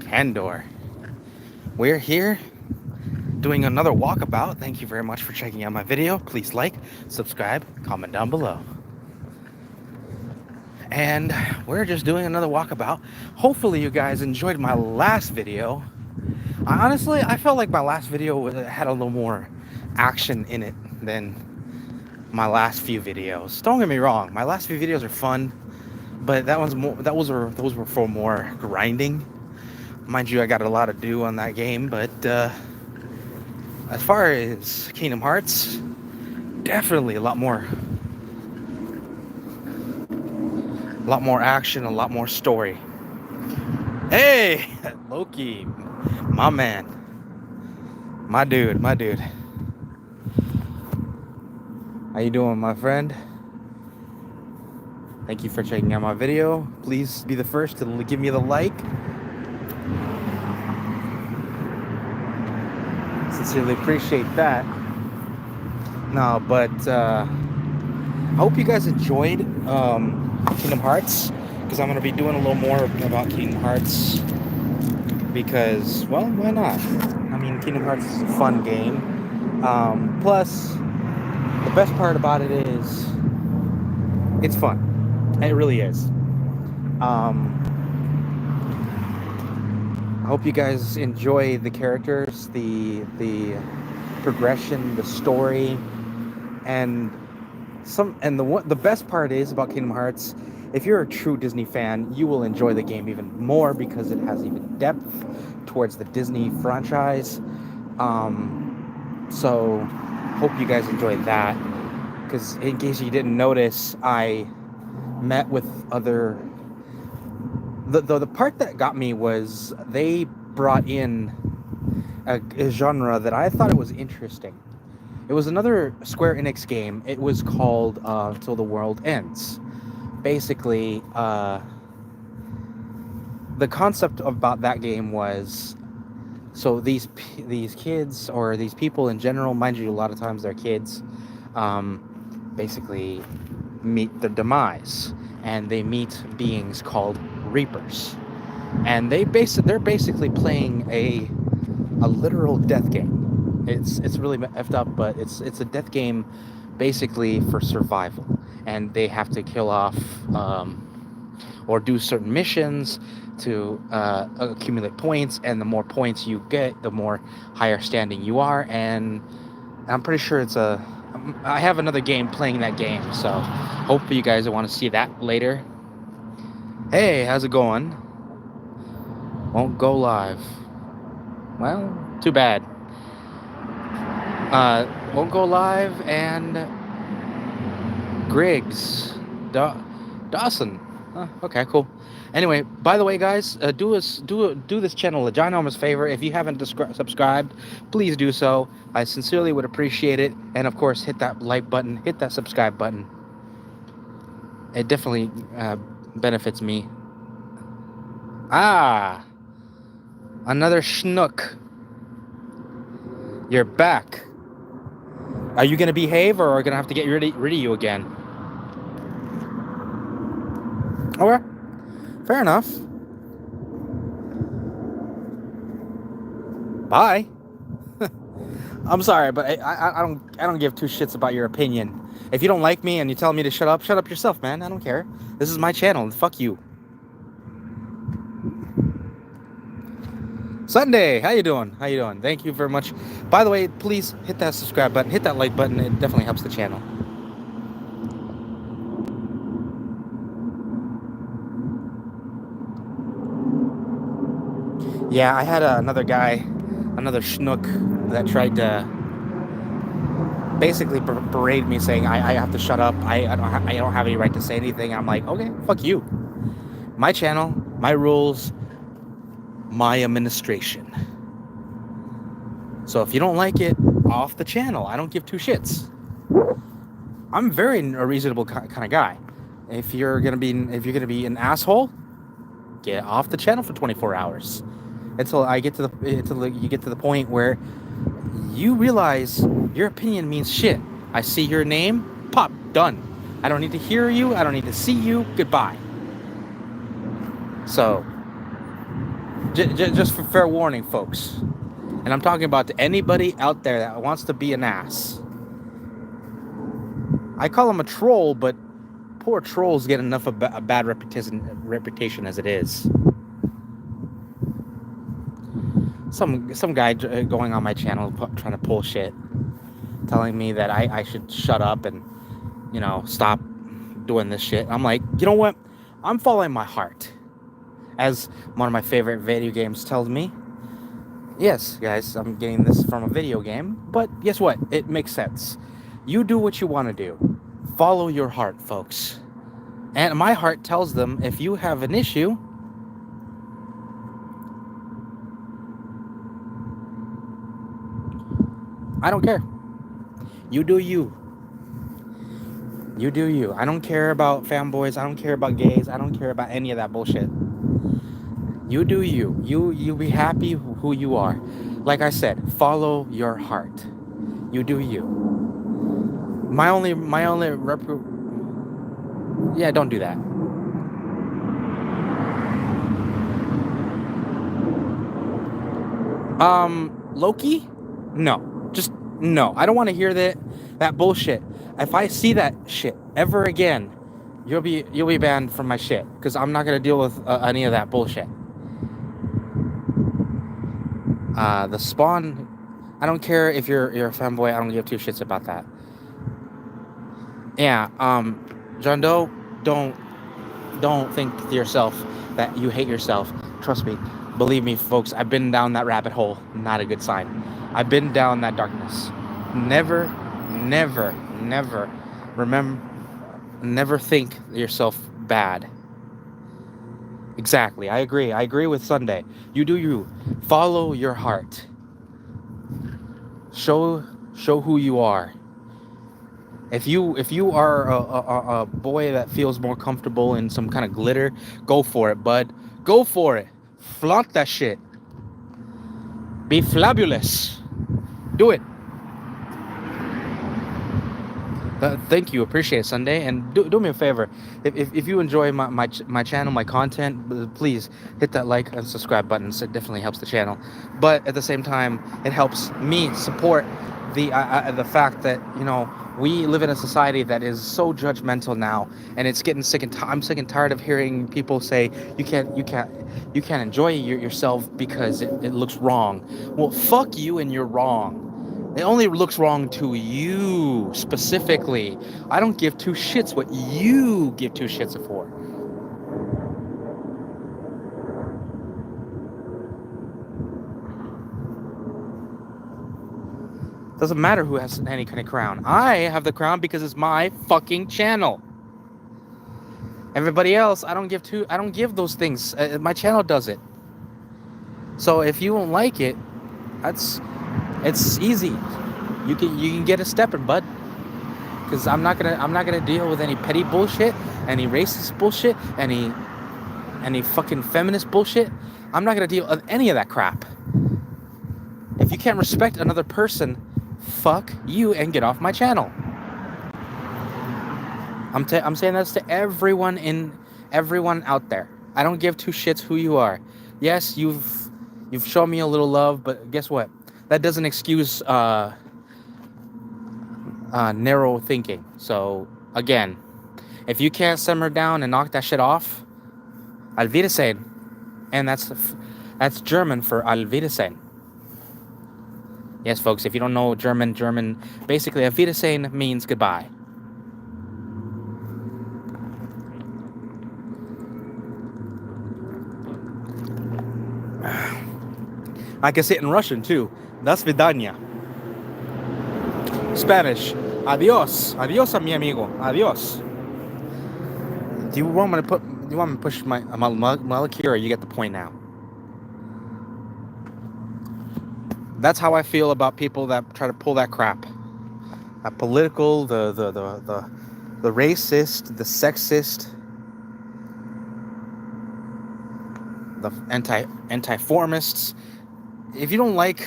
Candor. We're here doing another walkabout. Thank you very much for checking out my video. Please like, subscribe, comment down below. And we're just doing another walkabout. Hopefully you guys enjoyed my last video. I felt like my last video had a little more action in it than my last few videos. Don't get me wrong, my last few videos are fun, but those were for more grinding. Mind you, I got a lot to do on that game, but as far as Kingdom Hearts, definitely a lot more action, a lot more story. Hey, Loki, my man, my dude. How you doing, my friend? Thank you for checking out my video. Please be the first to give me the like. Sincerely appreciate that. No, but I hope you guys enjoyed Kingdom Hearts, because I'm going to be doing a little more about Kingdom Hearts because, well, why not? I mean, Kingdom Hearts is a fun game. Plus, the best part about it is it's fun. It really is. I hope you guys enjoy the characters, the progression, the story, and the best part is about Kingdom Hearts, if you're a true Disney fan, you will enjoy the game even more because it has even depth towards the Disney franchise. So hope you guys enjoy that, because in case you didn't notice, I met with other... The part that got me was they brought in a genre that I thought it was interesting. It was another Square Enix game. It was called Till the World Ends. Basically, the concept about that game was, so these kids, or these people in general, mind you, a lot of times they're kids, basically meet their demise, and they meet beings called Reapers, and they're basically playing a literal death game. It's really effed up, but it's a death game basically for survival, and they have to kill off or do certain missions to accumulate points, and the more points you get, the more higher standing you are. And I'm pretty sure I have another game playing that game, so hopefully you guys want to see that later. Hey, how's it going? Won't go live. Well, too bad. Won't go live. And Griggs, Dawson. Okay, cool. Anyway, by the way, guys, do this channel a ginormous favor. If you haven't subscribed, please do so. I sincerely would appreciate it. And of course, hit that like button, hit that subscribe button. It definitely benefits me. Ah, another schnook. You're back. Are you gonna behave, or are we gonna have to get rid of you again? Okay, fair enough. Bye. I'm sorry, but I don't give two shits about your opinion. If you don't like me and you tell me to shut up yourself, man. I don't care. This is my channel. Fuck you. Sunday, how you doing? Thank you very much. By the way, please hit that subscribe button, hit that like button. It definitely helps the channel. Yeah, I had another schnook that tried to basically berate me, saying I have to shut up. I don't have any right to say anything. I'm like, okay, fuck you. My channel, my rules, my administration. So if you don't like it, off the channel. I don't give two shits. I'm very a reasonable kind of guy. If you're gonna be an asshole, get off the channel for 24 hours until you get to the point where you realize your opinion means shit. I see your name, pop, done. I don't need to hear you. I don't need to see you. Goodbye. So Just for fair warning, folks. And I'm talking about to anybody out there that wants to be an ass. I call him a troll, but poor trolls get enough of a bad reputation as it is. Some guy going on my channel trying to pull shit, telling me that I should shut up and, stop doing this shit. I'm like, you know what? I'm following my heart. As one of my favorite video games tells me. Yes, guys, I'm getting this from a video game, but guess what? It makes sense. You do what you want to do. Follow your heart, folks. And my heart tells them, if you have an issue, I don't care. You do you. You do you. I don't care about fanboys. I don't care about gays. I don't care about any of that bullshit. You do you. You be happy who you are. Like I said, follow your heart. You do you. My only yeah, don't do that. Loki? No. Just no. I don't want to hear that bullshit. If I see that shit ever again, you'll be banned from my shit, because I'm not gonna deal with any of that bullshit. The Spawn, I don't care if you're a fanboy. I don't give two shits about that. Yeah. John Doe, don't think to yourself that you hate yourself. Trust me. Believe me, folks, I've been down that rabbit hole. Not a good sign. I've been down that darkness. Never think yourself bad. Exactly. I agree with Sunday. You do you. Follow your heart. Show who you are. If you are a boy that feels more comfortable in some kind of glitter, go for it, bud. Go for it. Flaunt that shit. Be flabulous. Do it. Thank you. Appreciate it, Sunday. And do me a favor. If you enjoy my channel, my content, please hit that like and subscribe buttons. It definitely helps the channel. But at the same time, it helps me support the fact that, we live in a society that is so judgmental now, and it's getting sick and I'm sick and tired of hearing people say you can't enjoy yourself because it looks wrong. Well, fuck you, and you're wrong. It only looks wrong to you specifically. I don't give two shits what you give two shits for. Doesn't matter who has any kind of crown. I have the crown because it's my fucking channel. Everybody else, I don't give those things. My channel does it. So if you don't like it, it's easy. You can get a stepping, bud. Because I'm not gonna deal with any petty bullshit, any racist bullshit, any fucking feminist bullshit. I'm not gonna deal with any of that crap. If you can't respect another person, fuck you and get off my channel. I'm saying this to everyone out there. I don't give two shits who you are. Yes, you've shown me a little love, but guess what? That doesn't excuse narrow thinking. So again, if you can't simmer down and knock that shit off, Auf Wiedersehen. And that's German for Auf Wiedersehen. Yes, folks, if you don't know German, basically Auf Wiedersehen means goodbye. I can say it in Russian too. До свидания. Spanish. Adios. Adios, mi amigo. Adios. Do you want me to push my molecule, or you get the point now? That's how I feel about people that try to pull that crap. That political, the racist, the sexist, the anti-formists. If you don't like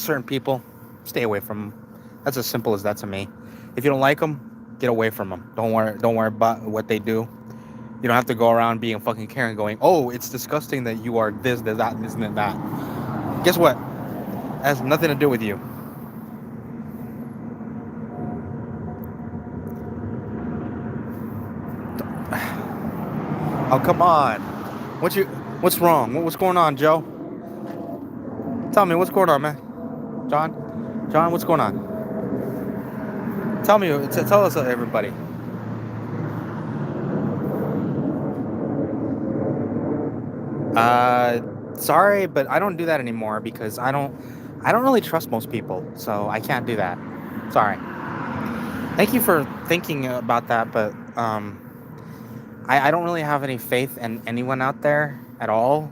certain people, stay away from them. That's as simple as that to me. If you don't like them, get away from them. Don't worry about what they do. You don't have to go around being a fucking Karen going, oh, it's disgusting that you are this, that, this, and that. Guess what? It has nothing to do with you. Oh, come on. What's wrong? What's going on, Joe? Tell me, what's going on, man? John, what's going on? Tell me, tell us, everybody. Sorry, but I don't do that anymore because I don't really trust most people, so I can't do that. Sorry. Thank you for thinking about that, but I don't really have any faith in anyone out there at all.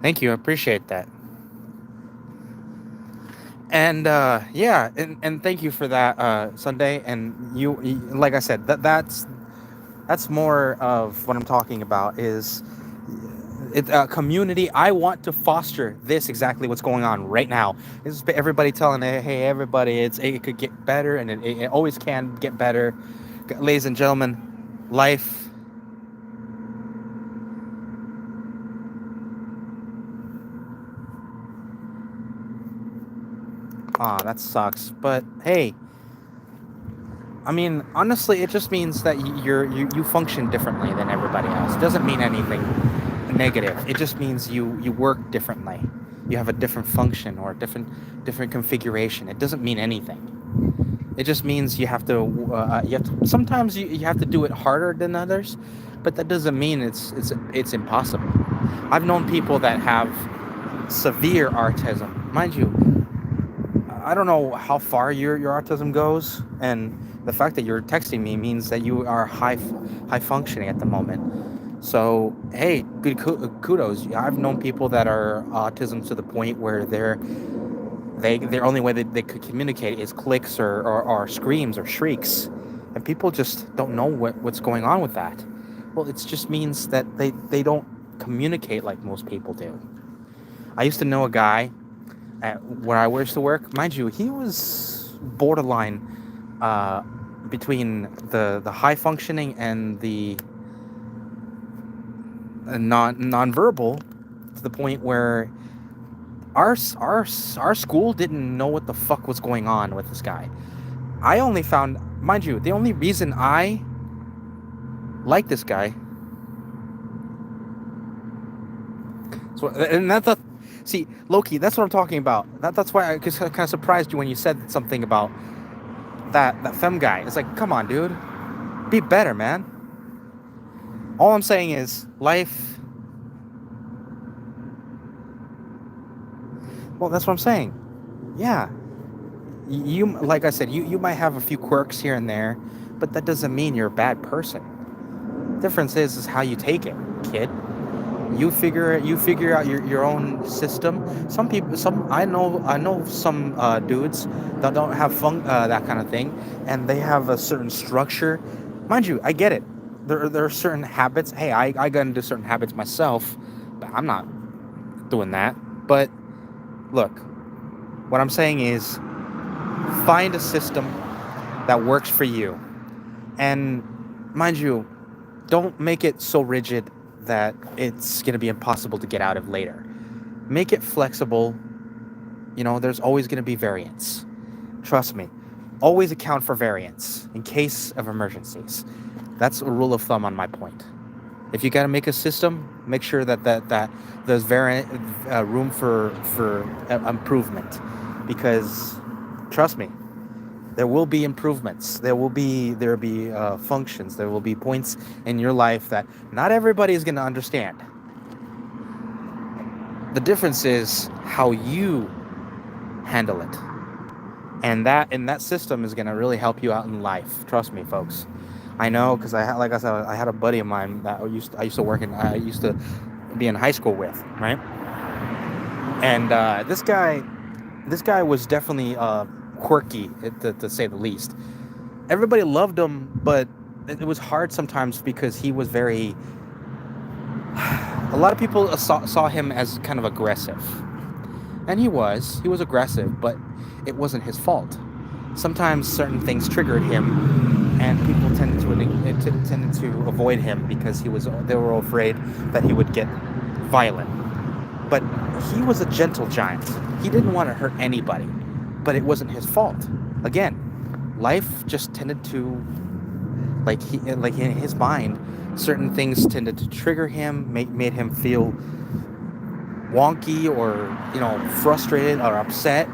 Thank you, I appreciate that. And yeah, and thank you for that, Sunday. And like I said, that's more of what I'm talking about. Is it's a community. I want to foster this exactly what's going on right now. This is everybody telling, hey, everybody, it could get better, and it always can get better, ladies and gentlemen. Life. That sucks. But hey, I mean, honestly, it just means that you function differently than everybody else. It doesn't mean anything negative. It just means you work differently. You have a different function or a different configuration. It doesn't mean anything. It just means you have to sometimes you have to do it harder than others, but that doesn't mean it's impossible. I've known people that have severe autism, mind you. I don't know how far your autism goes, and the fact that you're texting me means that you are high functioning at the moment. So hey, good kudos. I've known people that are autism to the point where their only way that they could communicate is clicks or screams or shrieks, and people just don't know what's going on with that. Well, it just means that they don't communicate like most people do. I used to know a guy at where I used to work. Mind you, he was borderline between the high functioning and the non-verbal, to the point where our school didn't know what the fuck was going on with this guy. I only found, mind you, the only reason I like this guy, so, and that's see, Loki, that's what I'm talking about. That's why I kind of surprised you when you said something about that femme guy. It's like, come on, dude, be better, man. All I'm saying is life. Well, that's what I'm saying. Yeah, you like I said, you might have a few quirks here and there, but that doesn't mean you're a bad person. The difference is how you take it, kid. You figure out your own system. I know some dudes that don't have that kind of thing, and they have a certain structure. Mind you, I get it. There are certain habits. Hey, I got into certain habits myself, but I'm not doing that. But look, what I'm saying is, find a system that works for you, and mind you, don't make it so rigid that it's going to be impossible to get out of later. Make it flexible. There's always going to be variance. Trust me. Always account for variance in case of emergencies. That's a rule of thumb on my point. If you got to make a system, make sure that there's room for improvement, because trust me, there will be improvements. There will be functions. There will be points in your life that not everybody is going to understand. The difference is how you handle it, and that system is going to really help you out in life. Trust me, folks. I know, because like I said, I had a buddy of mine that I used to be in high school with, right? And this guy was definitely quirky, to say the least. Everybody loved him, but it was hard sometimes because he was very. A lot of people saw him as kind of aggressive, and he was aggressive, but it wasn't his fault. Sometimes certain things triggered him, and people tended to avoid him because they were afraid that he would get violent. But he was a gentle giant. He didn't want to hurt anybody, but it wasn't his fault. Again, life just tended to, like in his mind, certain things tended to trigger him, made him feel wonky or frustrated or upset.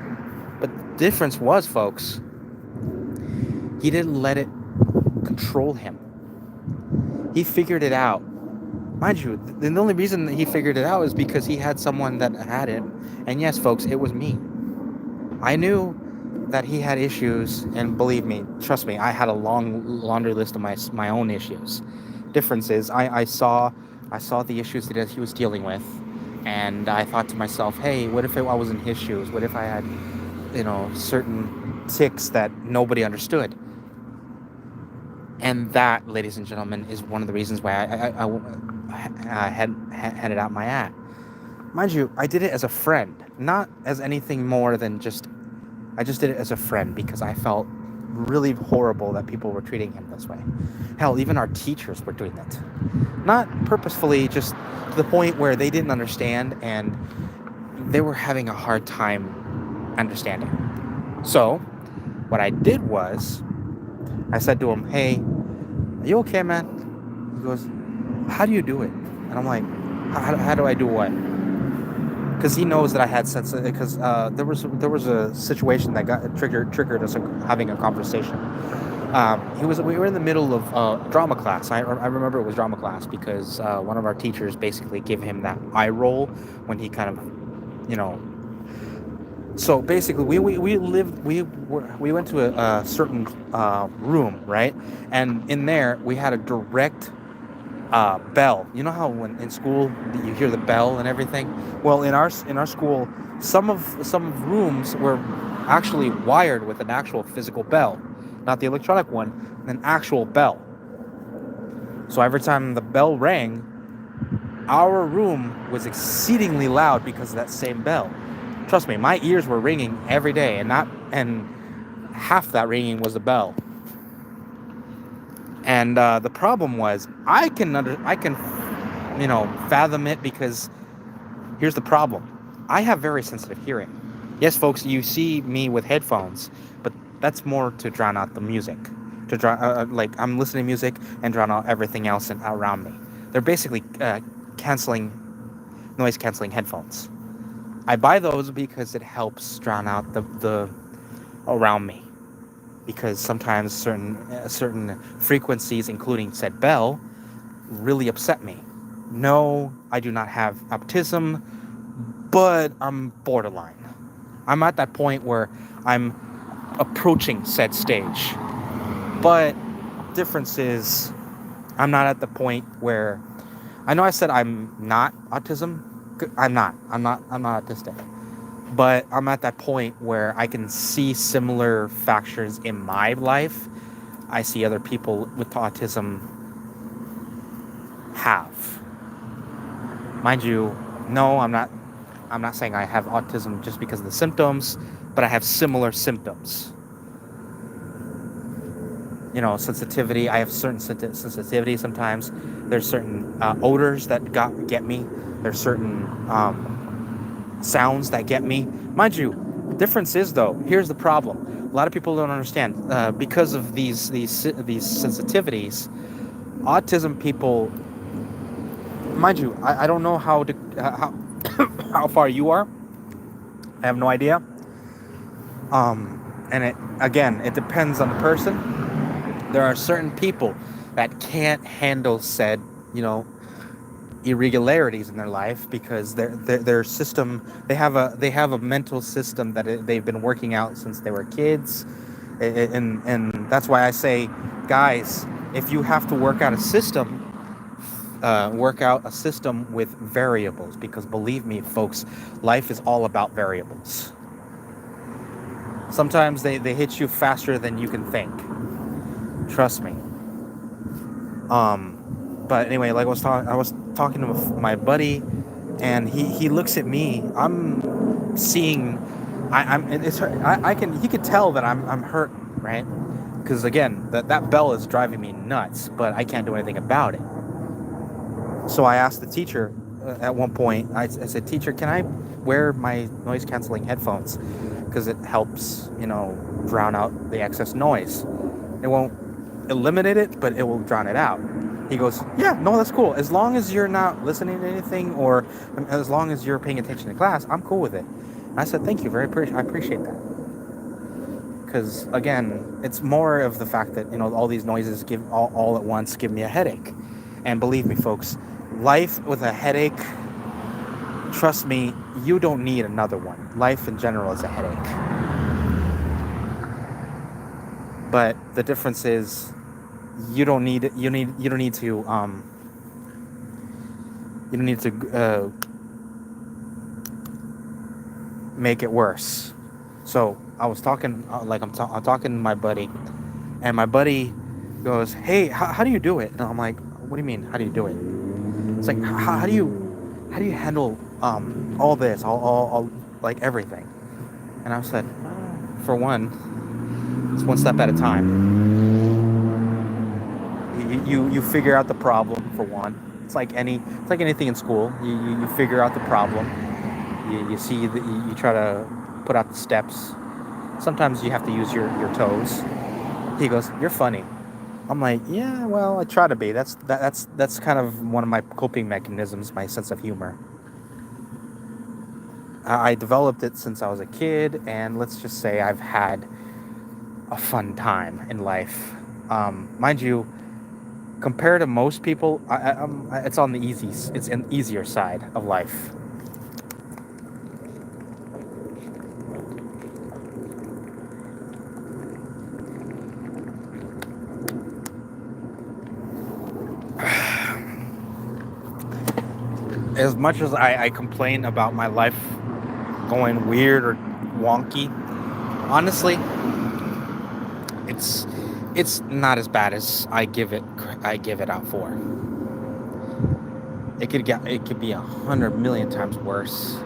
But the difference was, folks, he didn't let it control him. He figured it out. Mind you, the only reason that he figured it out is because he had someone that had it. And yes, folks, it was me. I knew that he had issues, and believe me, trust me, I had a long laundry list of my own issues. Difference is, I saw the issues that he was dealing with, and I thought to myself, hey, what if I was in his shoes? What if I had, certain tics that nobody understood? And that, ladies and gentlemen, is one of the reasons why I had it out my ass. Mind you, I did it as a friend, not as anything more than I just did it as a friend because I felt really horrible that people were treating him this way. Hell, even our teachers were doing it. Not purposefully, just to the point where they didn't understand and they were having a hard time understanding. So, what I did was, I said to him, hey, are you okay, man? He goes, how do you do it? And I'm like, how do I do what? Because he knows that I had sense. Because there was a situation that got triggered us having a conversation. We were in the middle of drama class. I remember it was drama class because one of our teachers basically gave him that eye roll when he kind of, So basically, we went to a certain room, right? And in there we had a direct bell. You know how when in school you hear the bell and everything? Well, in our school, some rooms were actually wired with an actual physical bell, not the electronic one, an actual bell. So every time the bell rang, our room was exceedingly loud because of that same bell. Trust me, my ears were ringing every day, and half that ringing was the bell. And the problem was, I can fathom it because here's the problem. I have very sensitive hearing. Yes, folks, you see me with headphones, but that's more to drown out the music. I'm listening to music and drown out everything else around me. They're basically noise canceling headphones. I buy those because it helps drown out the around me. Because sometimes certain frequencies, including said bell, really upset me. No, I do not have autism, but I'm borderline. I'm at that point where I'm approaching said stage. But difference is, I'm not at the point where, I know I said I'm not autism. I'm not autistic. But I'm at that point where I can see similar factors in my life. I see other people with autism have. Mind you, no, I'm not saying I have autism just because of the symptoms, but I have similar symptoms. Sensitivity. I have certain sensitivity sometimes. There's certain odors that get me. There's certain sounds that get me. Mind you, difference is, though, here's the problem. A lot of people don't understand. Because of these sensitivities, autism people, mind you, I don't know how how far you are. I have no idea. And it depends on the person. There are certain people that can't handle said, irregularities in their life because their system, they have a mental system that they've been working out since they were kids, and that's why I say, guys, if you have to work out a system with variables, because believe me, folks, life is all about variables. Sometimes they hit you faster than you can think. Trust me. But anyway, like I was talking to my buddy, and he looks at me. I'm seeing, I'm it's I can he could tell that I'm hurt, right? Because again, that bell is driving me nuts, but I can't do anything about it. So I asked the teacher at one point. I said, "Teacher, can I wear my noise canceling headphones? Because it helps, drown out the excess noise. It won't eliminate it, but it will drown it out." He goes, "Yeah, no, that's cool. As long as you're not listening to anything, or as long as you're paying attention to class, I'm cool with it." And I said, "Thank you, I appreciate that." Because again, it's more of the fact that all these noises give all at once give me a headache, and believe me, folks, life with a headache. Trust me, you don't need another one. Life in general is a headache. But the difference is, you don't need to make it worse. So I was talking, I'm talking to my buddy, and my buddy goes, "Hey, how do you do it?" And I'm like, "What do you mean? How do you do it?" It's like, how do you handle all this, all like everything? And I said, for one, it's one step at a time. You figure out the problem, for one. It's like anything in school. You figure out the problem. You see that you try to put out the steps. Sometimes you have to use your toes. He goes, "You're funny." I'm like, "Yeah, well, I try to be. That's kind of one of my coping mechanisms, my sense of humor. I developed it since I was a kid, and let's just say I've had a fun time in life. Mind you, compared to most people, it's on the it's an easier side of life." As much as I complain about my life going weird or wonky, honestly, it's not as bad as I give it out for. It could be 100 million times worse,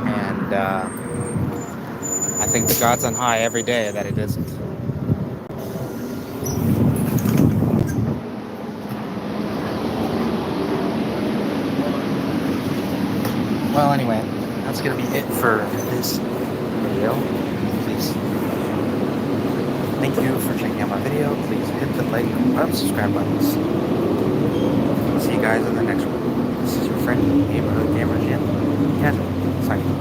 and I think the God's on high every day that it isn't. Well, anyway, that's gonna be it for this video. Please, thank you for checking out my video. Please hit the like button, subscribe buttons. See you guys in the next one. This is your friend, GAMERDJINN, signing